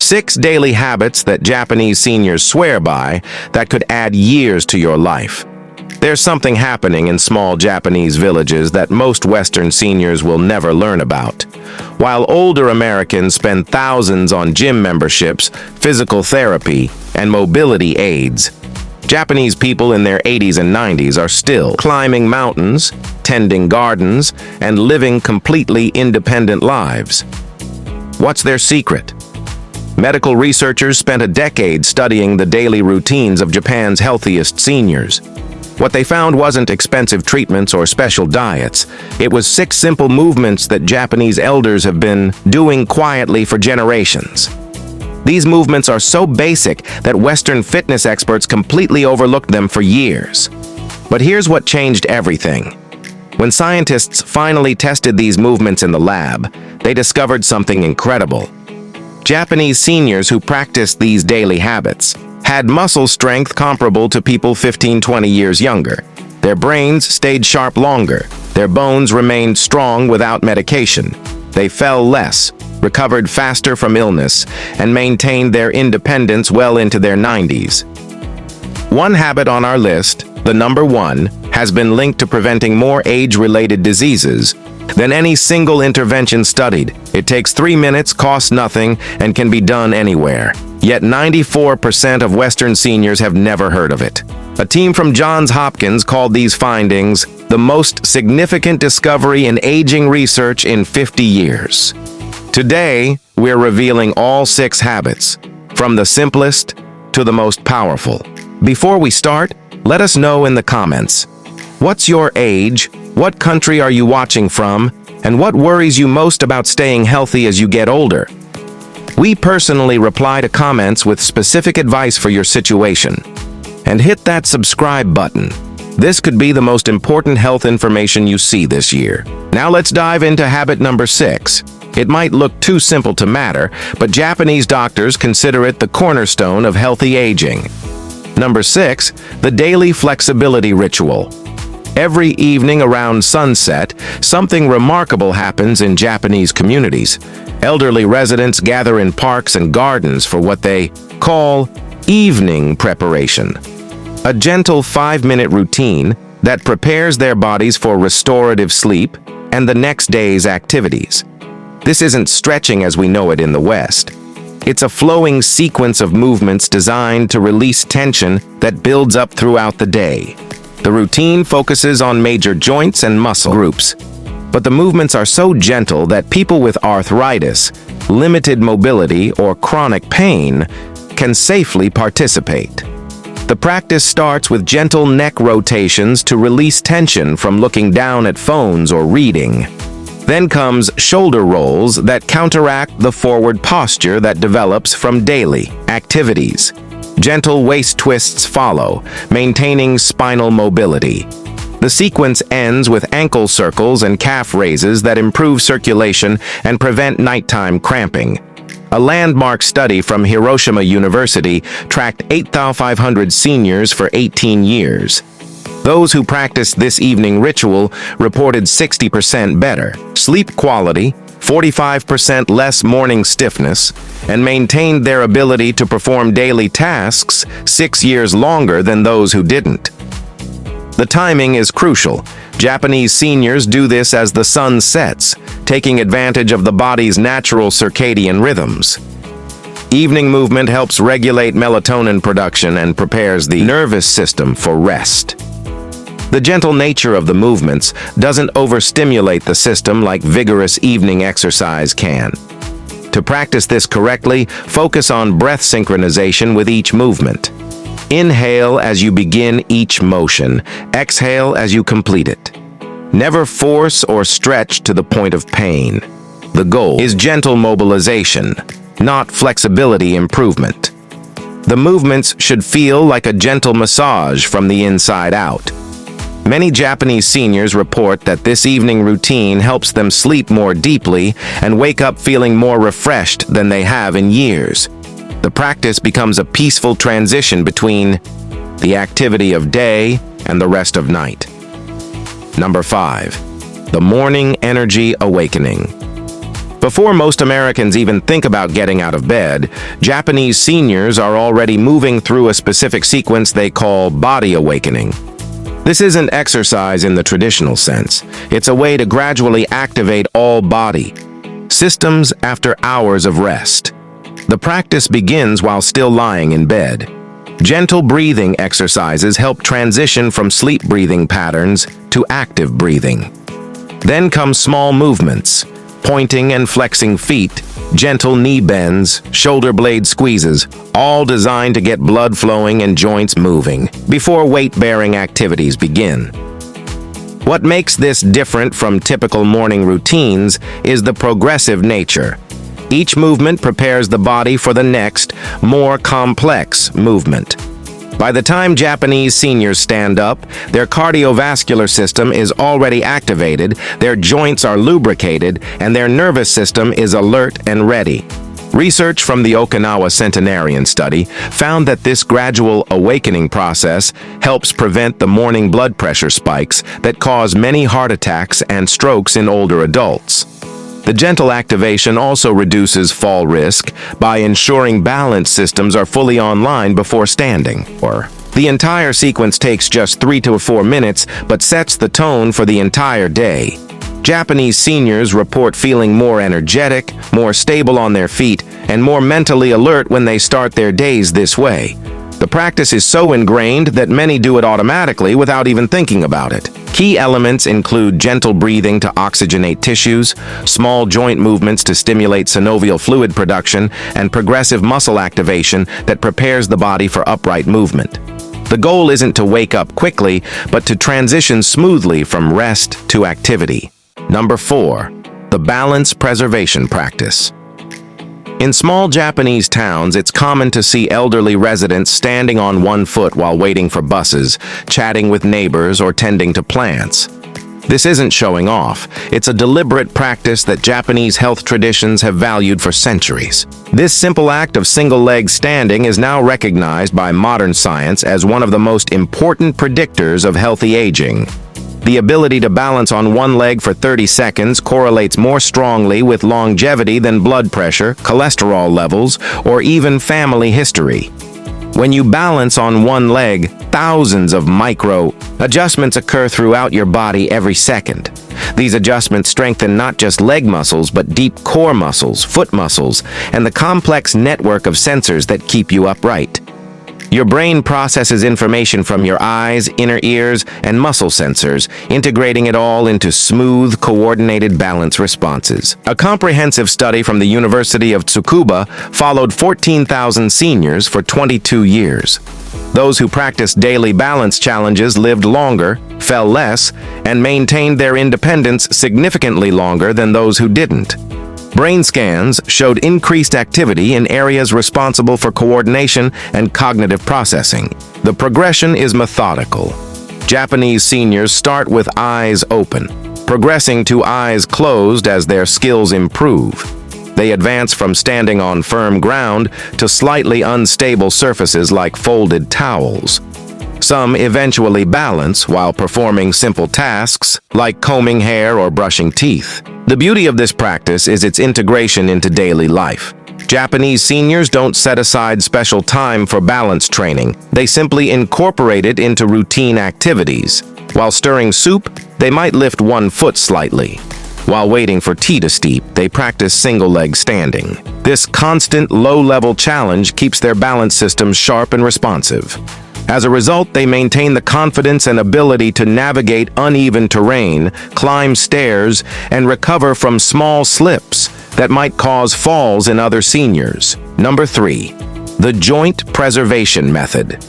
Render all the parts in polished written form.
6 daily habits that Japanese seniors swear by that could add years to your life. There's something happening in small Japanese villages that most Western seniors will never learn about. While older Americans spend thousands on gym memberships, physical therapy, and mobility aids, Japanese people in their 80s and 90s are still climbing mountains, tending gardens, and living completely independent lives. What's their secret? Medical researchers spent a decade studying the daily routines of Japan's healthiest seniors. What they found wasn't expensive treatments or special diets. It was 6 simple movements that Japanese elders have been doing quietly for generations. These movements are so basic that Western fitness experts completely overlooked them for years. But here's what changed everything. When scientists finally tested these movements in the lab, they discovered something incredible. Japanese seniors who practiced these daily habits had muscle strength comparable to people 15-20 years younger. Their brains stayed sharp longer. Their bones remained strong without medication. They fell less, recovered faster from illness, and maintained their independence well into their 90s. One habit on our list, the number 1, has been linked to preventing more age-related diseases than any single intervention studied. It takes 3 minutes, costs nothing, and can be done anywhere. Yet 94% of Western seniors have never heard of it. A team from Johns Hopkins called these findings the most significant discovery in aging research in 50 years. Today, we're revealing all 6 habits, from the simplest to the most powerful. Before we start, let us know in the comments. What's your age? What country are you watching from? And what worries you most about staying healthy as you get older? We personally reply to comments with specific advice for your situation. And hit that subscribe button. This could be the most important health information you see this year. Now let's dive into habit number 6. It might look too simple to matter, but Japanese doctors consider it the cornerstone of healthy aging. Number 6, the daily flexibility ritual. Every evening around sunset, something remarkable happens in Japanese communities. Elderly residents gather in parks and gardens for what they call evening preparation, a gentle 5-minute routine that prepares their bodies for restorative sleep and the next day's activities. This isn't stretching as we know it in the West. It's a flowing sequence of movements designed to release tension that builds up throughout the day. The routine focuses on major joints and muscle groups, but the movements are so gentle that people with arthritis, limited mobility, or chronic pain can safely participate. The practice starts with gentle neck rotations to release tension from looking down at phones or reading. Then comes shoulder rolls that counteract the forward posture that develops from daily activities. Gentle waist twists follow, maintaining spinal mobility. The sequence ends with ankle circles and calf raises that improve circulation and prevent nighttime cramping. A landmark study from Hiroshima University tracked 8,500 seniors for 18 years. Those who practiced this evening ritual reported 60% better sleep quality, 45% less morning stiffness, and maintained their ability to perform daily tasks 6 years longer than those who didn't. The timing is crucial. Japanese seniors do this as the sun sets, taking advantage of the body's natural circadian rhythms. Evening movement helps regulate melatonin production and prepares the nervous system for rest. The gentle nature of the movements doesn't overstimulate the system like vigorous evening exercise can. To practice this correctly, focus on breath synchronization with each movement. Inhale as you begin each motion. Exhale as you complete it. Never force or stretch to the point of pain. The goal is gentle mobilization, not flexibility improvement. The movements should feel like a gentle massage from the inside out. Many Japanese seniors report that this evening routine helps them sleep more deeply and wake up feeling more refreshed than they have in years. The practice becomes a peaceful transition between the activity of day and the rest of night. Number 5, the morning energy awakening. Before most Americans even think about getting out of bed, Japanese seniors are already moving through a specific sequence they call body awakening. This isn't exercise in the traditional sense. It's a way to gradually activate all body systems after hours of rest. The practice begins while still lying in bed. Gentle breathing exercises help transition from sleep breathing patterns to active breathing. Then come small movements, pointing and flexing feet, gentle knee bends, shoulder blade squeezes, all designed to get blood flowing and joints moving before weight-bearing activities begin. What makes this different from typical morning routines is the progressive nature. Each movement prepares the body for the next, more complex movement. By the time Japanese seniors stand up, their cardiovascular system is already activated, their joints are lubricated, and their nervous system is alert and ready. Research from the Okinawa Centenarian Study found that this gradual awakening process helps prevent the morning blood pressure spikes that cause many heart attacks and strokes in older adults. The gentle activation also reduces fall risk by ensuring balance systems are fully online before standing. The entire sequence takes just 3 to 4 minutes, but sets the tone for the entire day. Japanese seniors report feeling more energetic, more stable on their feet, and more mentally alert when they start their days this way. The practice is so ingrained that many do it automatically without even thinking about it. Key elements include gentle breathing to oxygenate tissues, small joint movements to stimulate synovial fluid production, and progressive muscle activation that prepares the body for upright movement. The goal isn't to wake up quickly, but to transition smoothly from rest to activity. Number 4. The balance preservation practice. In small Japanese towns, it's common to see elderly residents standing on one foot while waiting for buses, chatting with neighbors, or tending to plants. This isn't showing off. It's a deliberate practice that Japanese health traditions have valued for centuries. This simple act of single-leg standing is now recognized by modern science as one of the most important predictors of healthy aging. The ability to balance on one leg for 30 seconds correlates more strongly with longevity than blood pressure, cholesterol levels, or even family history. When you balance on one leg, thousands of micro adjustments occur throughout your body every second. These adjustments strengthen not just leg muscles, but deep core muscles, foot muscles, and the complex network of sensors that keep you upright. Your brain processes information from your eyes, inner ears, and muscle sensors, integrating it all into smooth, coordinated balance responses. A comprehensive study from the University of Tsukuba followed 14,000 seniors for 22 years. Those who practiced daily balance challenges lived longer, fell less, and maintained their independence significantly longer than those who didn't. Brain scans showed increased activity in areas responsible for coordination and cognitive processing. The progression is methodical. Japanese seniors start with eyes open, progressing to eyes closed as their skills improve. They advance from standing on firm ground to slightly unstable surfaces like folded towels. Some eventually balance while performing simple tasks like combing hair or brushing teeth. The beauty of this practice is its integration into daily life. Japanese seniors don't set aside special time for balance training. They simply incorporate it into routine activities. While stirring soup, they might lift one foot slightly. While waiting for tea to steep, they practice single-leg standing. This constant, low-level challenge keeps their balance systems sharp and responsive. As a result, they maintain the confidence and ability to navigate uneven terrain, climb stairs, and recover from small slips that might cause falls in other seniors. Number 3. The joint preservation method.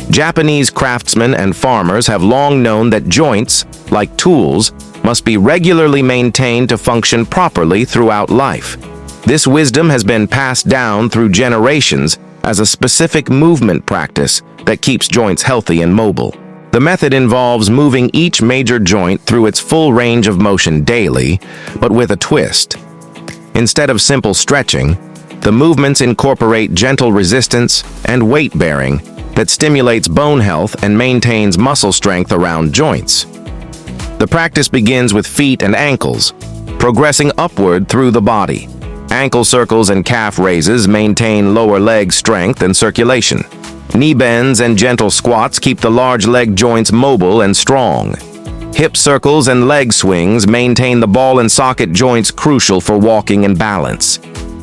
Japanese craftsmen and farmers have long known that joints, like tools, must be regularly maintained to function properly throughout life. This wisdom has been passed down through generations as a specific movement practice that keeps joints healthy and mobile. The method involves moving each major joint through its full range of motion daily, but with a twist. Instead of simple stretching, the movements incorporate gentle resistance and weight-bearing that stimulates bone health and maintains muscle strength around joints. The practice begins with feet and ankles, progressing upward through the body. Ankle circles and calf raises maintain lower leg strength and circulation. Knee bends and gentle squats keep the large leg joints mobile and strong. Hip circles and leg swings maintain the ball and socket joints crucial for walking and balance.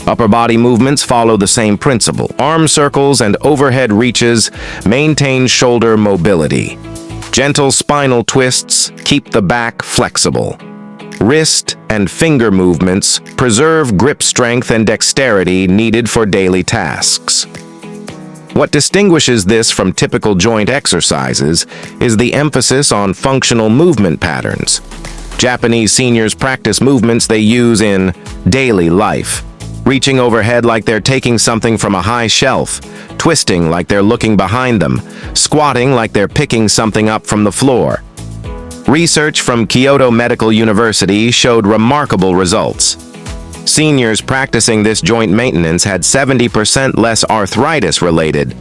Upper body movements follow the same principle. Arm circles and overhead reaches maintain shoulder mobility. Gentle spinal twists keep the back flexible. Wrist and finger movements preserve grip strength and dexterity needed for daily tasks. What distinguishes this from typical joint exercises is the emphasis on functional movement patterns. Japanese seniors practice movements they use in daily life, reaching overhead like they're taking something from a high shelf, twisting like they're looking behind them, squatting like they're picking something up from the floor. Research from Kyoto Medical University showed remarkable results. Seniors practicing this joint maintenance had 70% less arthritis-related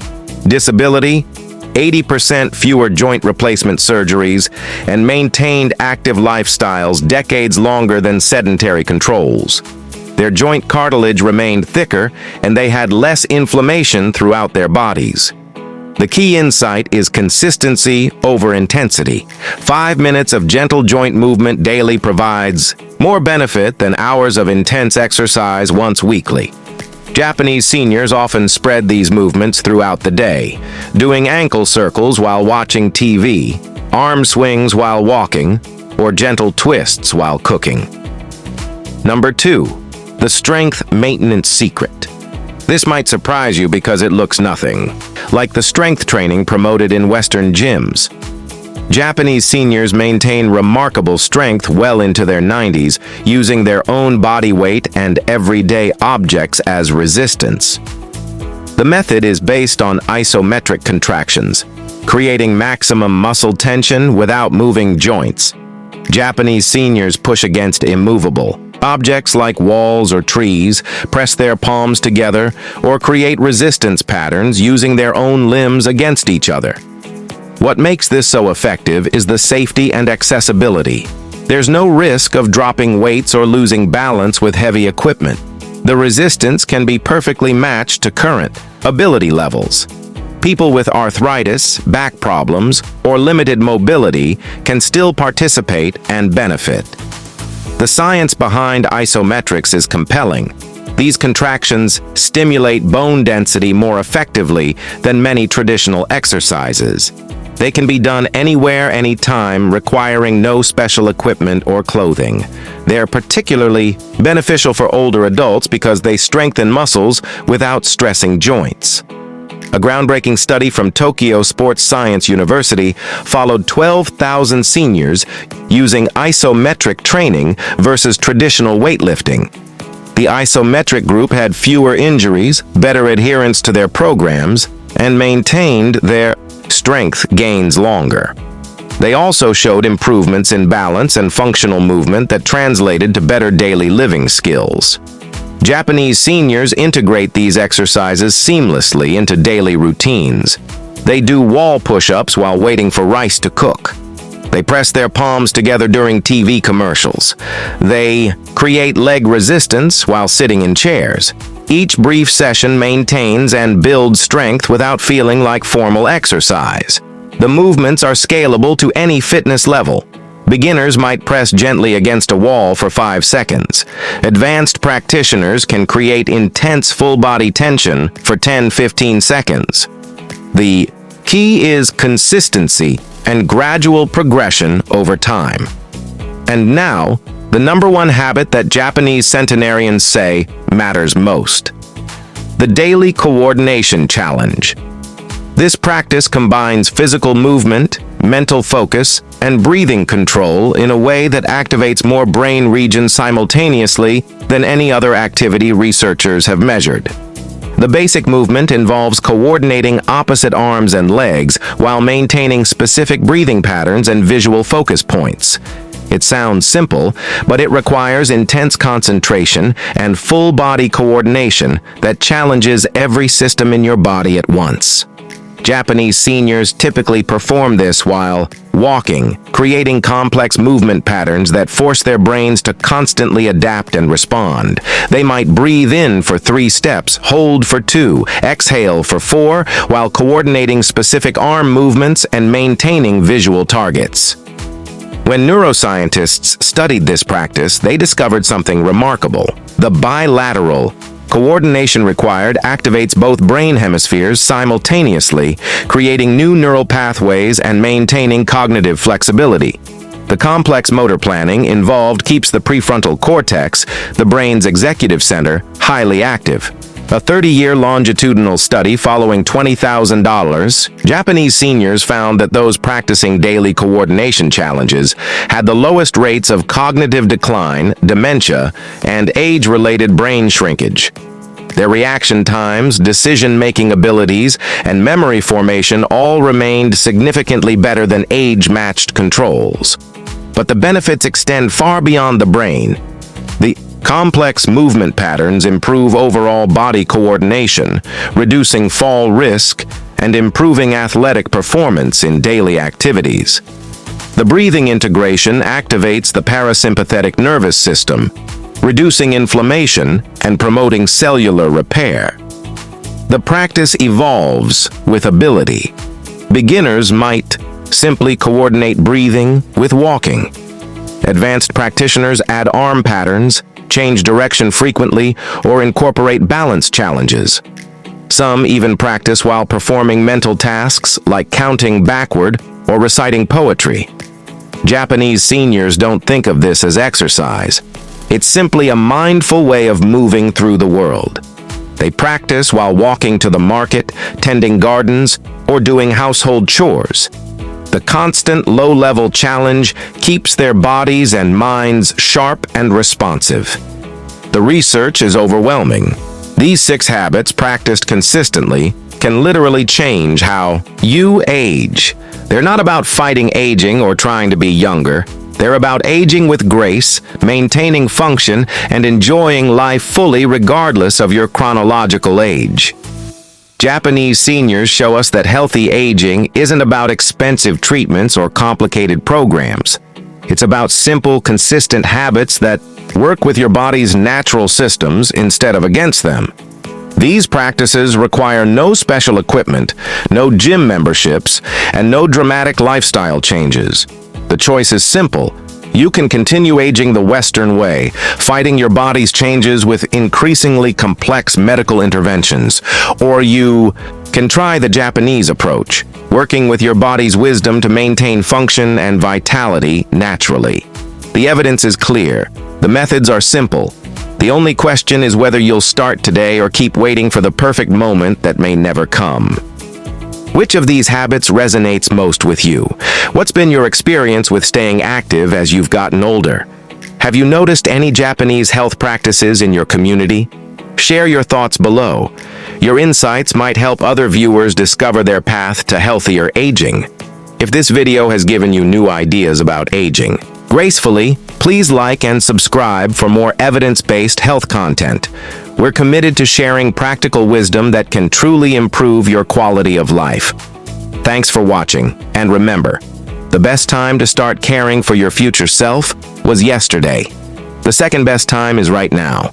disability, 80% fewer joint replacement surgeries, and maintained active lifestyles decades longer than sedentary controls. Their joint cartilage remained thicker, and they had less inflammation throughout their bodies. The key insight is consistency over intensity. 5 minutes of gentle joint movement daily provides more benefit than hours of intense exercise once weekly. Japanese seniors often spread these movements throughout the day, doing ankle circles while watching TV, arm swings while walking, or gentle twists while cooking. Number 2. The strength maintenance secret. This might surprise you because it looks nothing like the strength training promoted in Western gyms. Japanese seniors maintain remarkable strength well into their 90s, using their own body weight and everyday objects as resistance. The method is based on isometric contractions, creating maximum muscle tension without moving joints. Japanese seniors push against immovable objects like walls or trees, press their palms together, or create resistance patterns using their own limbs against each other. What makes this so effective is the safety and accessibility. There's no risk of dropping weights or losing balance with heavy equipment. The resistance can be perfectly matched to current ability levels. People with arthritis, back problems, or limited mobility can still participate and benefit. The science behind isometrics is compelling. These contractions stimulate bone density more effectively than many traditional exercises. They can be done anywhere, anytime, requiring no special equipment or clothing. They are particularly beneficial for older adults because they strengthen muscles without stressing joints. A groundbreaking study from Tokyo Sports Science University followed 12,000 seniors using isometric training versus traditional weightlifting. The isometric group had fewer injuries, better adherence to their programs, and maintained their strength gains longer. They also showed improvements in balance and functional movement that translated to better daily living skills. Japanese seniors integrate these exercises seamlessly into daily routines. They do wall push-ups while waiting for rice to cook. They press their palms together during TV commercials. They create leg resistance while sitting in chairs. Each brief session maintains and builds strength without feeling like formal exercise. The movements are scalable to any fitness level. Beginners might press gently against a wall for 5 seconds. Advanced practitioners can create intense full-body tension for 10-15 seconds. The key is consistency and gradual progression over time. And now, the number one habit that Japanese centenarians say matters most: the daily coordination challenge. This practice combines physical movement, mental focus, and breathing control in a way that activates more brain regions simultaneously than any other activity researchers have measured. The basic movement involves coordinating opposite arms and legs while maintaining specific breathing patterns and visual focus points. It sounds simple, but it requires intense concentration and full-body coordination that challenges every system in your body at once. Japanese seniors typically perform this while walking, creating complex movement patterns that force their brains to constantly adapt and respond. They might breathe in for 3 steps, hold for 2, exhale for 4, while coordinating specific arm movements and maintaining visual targets. When neuroscientists studied this practice, they discovered something remarkable. The bilateral coordination required activates both brain hemispheres simultaneously, creating new neural pathways and maintaining cognitive flexibility. The complex motor planning involved keeps the prefrontal cortex, the brain's executive center, highly active. A 30-year longitudinal study following $20,000, Japanese seniors found that those practicing daily coordination challenges had the lowest rates of cognitive decline, dementia, and age-related brain shrinkage. Their reaction times, decision-making abilities, and memory formation all remained significantly better than age-matched controls. But the benefits extend far beyond the brain. The complex movement patterns improve overall body coordination, reducing fall risk and improving athletic performance in daily activities. The breathing integration activates the parasympathetic nervous system, reducing inflammation and promoting cellular repair. The practice evolves with ability. Beginners might simply coordinate breathing with walking. Advanced practitioners add arm patterns, change direction frequently, or incorporate balance challenges. Some even practice while performing mental tasks like counting backward or reciting poetry. Japanese seniors don't think of this as exercise. It's simply a mindful way of moving through the world. They practice while walking to the market, tending gardens, or doing household chores. The constant low-level challenge keeps their bodies and minds sharp and responsive. The research is overwhelming. These 6 habits practiced consistently can literally change how you age. They're not about fighting aging or trying to be younger. They're about aging with grace, maintaining function, and enjoying life fully regardless of your chronological age. Japanese seniors show us that healthy aging isn't about expensive treatments or complicated programs. It's about simple, consistent habits that work with your body's natural systems instead of against them. These practices require no special equipment, no gym memberships, and no dramatic lifestyle changes. The choice is simple. You can continue aging the Western way, fighting your body's changes with increasingly complex medical interventions. Or you can try the Japanese approach, working with your body's wisdom to maintain function and vitality naturally. The evidence is clear. The methods are simple. The only question is whether you'll start today or keep waiting for the perfect moment that may never come. Which of these habits resonates most with you? What's been your experience with staying active as you've gotten older? Have you noticed any Japanese health practices in your community? Share your thoughts below. Your insights might help other viewers discover their path to healthier aging. If this video has given you new ideas about aging gracefully, please like and subscribe for more evidence-based health content. We're committed to sharing practical wisdom that can truly improve your quality of life. Thanks for watching, and remember, the best time to start caring for your future self was yesterday. The second best time is right now.